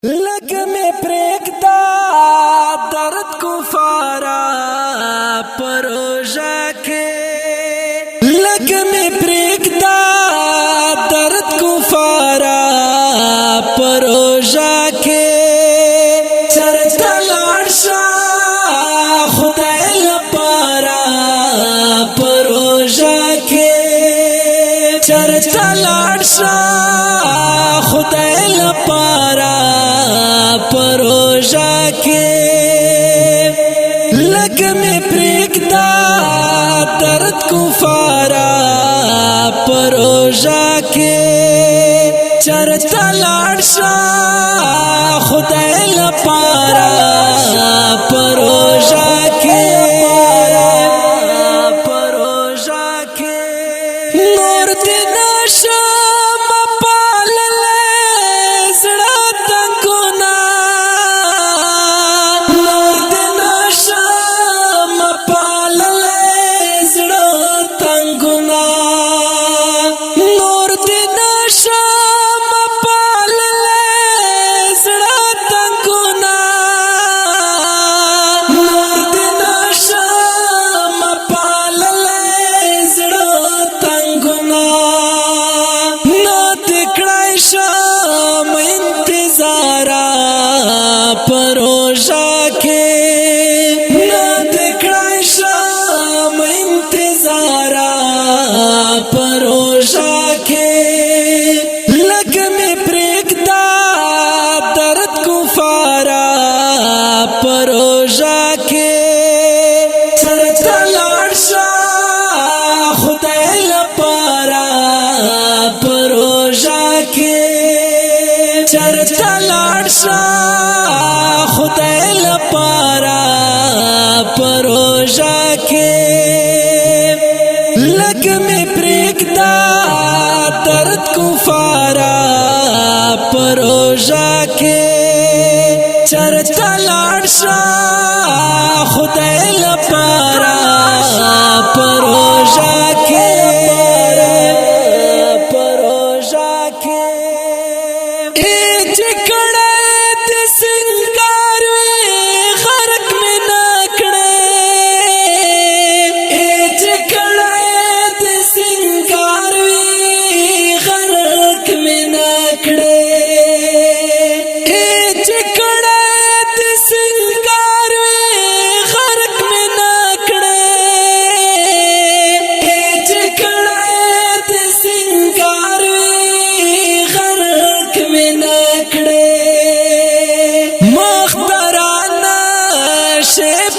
लग में प्रेकदा दर्द कुफारा परोजा के लग में प्रेकदा दर्द कुफारा परोजा के चरता लाडशा खुदाई लपारा परोजा के चरता लाडशा खुदाई लपारा परोजा के लग में प्रेकदा दर्द कुफारा परोजा के चरता लाडशा खुदाई लपारा परोजा के परोजा के नूर दिन शाम पाल ले जड़ा तंगुना नूर दिन शाम पाल ले जड़ा तंगुना नूर दिन शाम पाल ले जड़ा तंगुना नूर दिन शाम पाल ले जड़ा तंगुना शाम इंतजारा परोजा के ना देखा शाम इंतजारा परोजा के लग में प्रेकदा दर्द कुफारा परोजा के चरता लाडशा खुदाई लपारा परोजा के चरता लाडशा खुदाई लपारा परोजा के लग में प्रेकदा दर्द कुफारा परोजा के चरता लाडशा खुदाई लपारा परोजा के परोजा के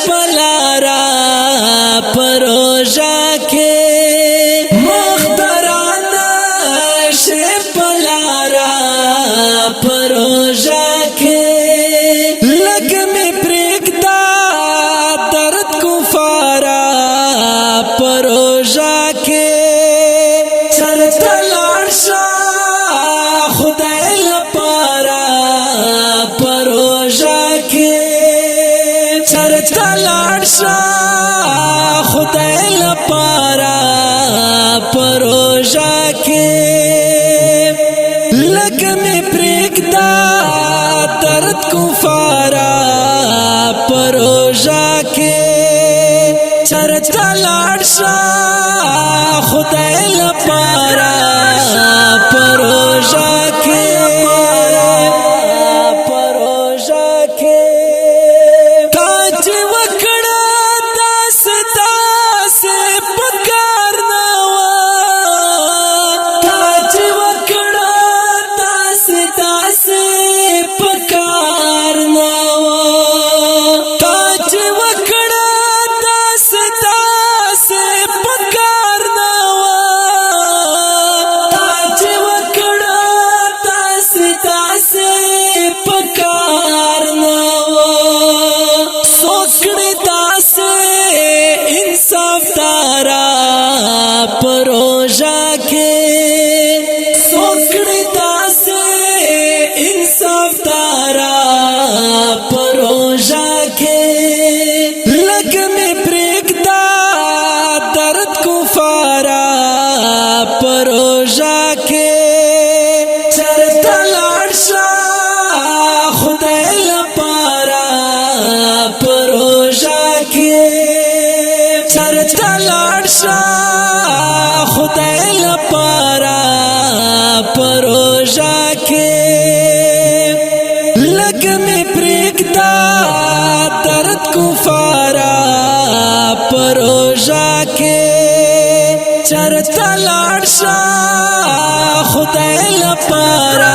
पलारा परोजा के मुख्तराना शे पलारा परोजा के लग में प्रेकदा दर्द कुफारा परोजा के चरता लाडशा खुदाई लपारा परोजा के चरता लाडशा खुदाई लपारा परोजा के लग में प्रेकदा दर्द कुफारा کفارا پروژا کے چرتا لاړشا خدای لپاره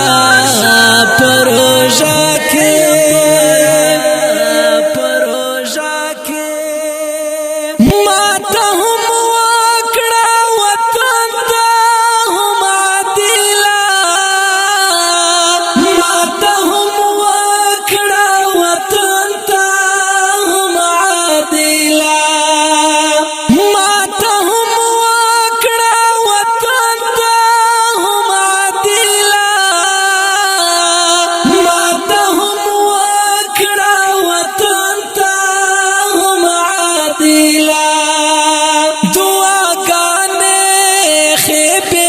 پروژا کے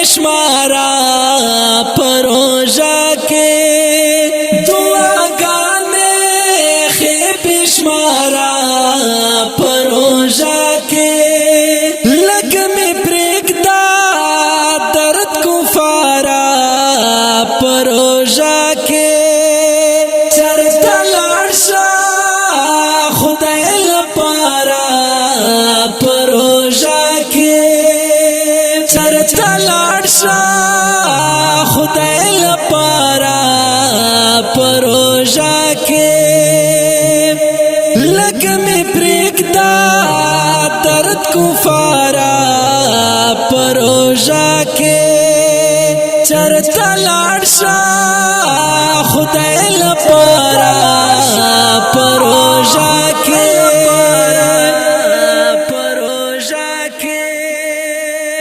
شمارا پروژا کے دعا گانے خیب شمارا پروژا کے لگ میں پریکدا درد کفارا پروژا کے چرتا لاړشا خدای لپاره پروژا کے چرتا لاړشا خدای لپاره پروژا کے لگ میں پریکدا درد کفارا پروژا کے چرتا لاړشا خدای لپاره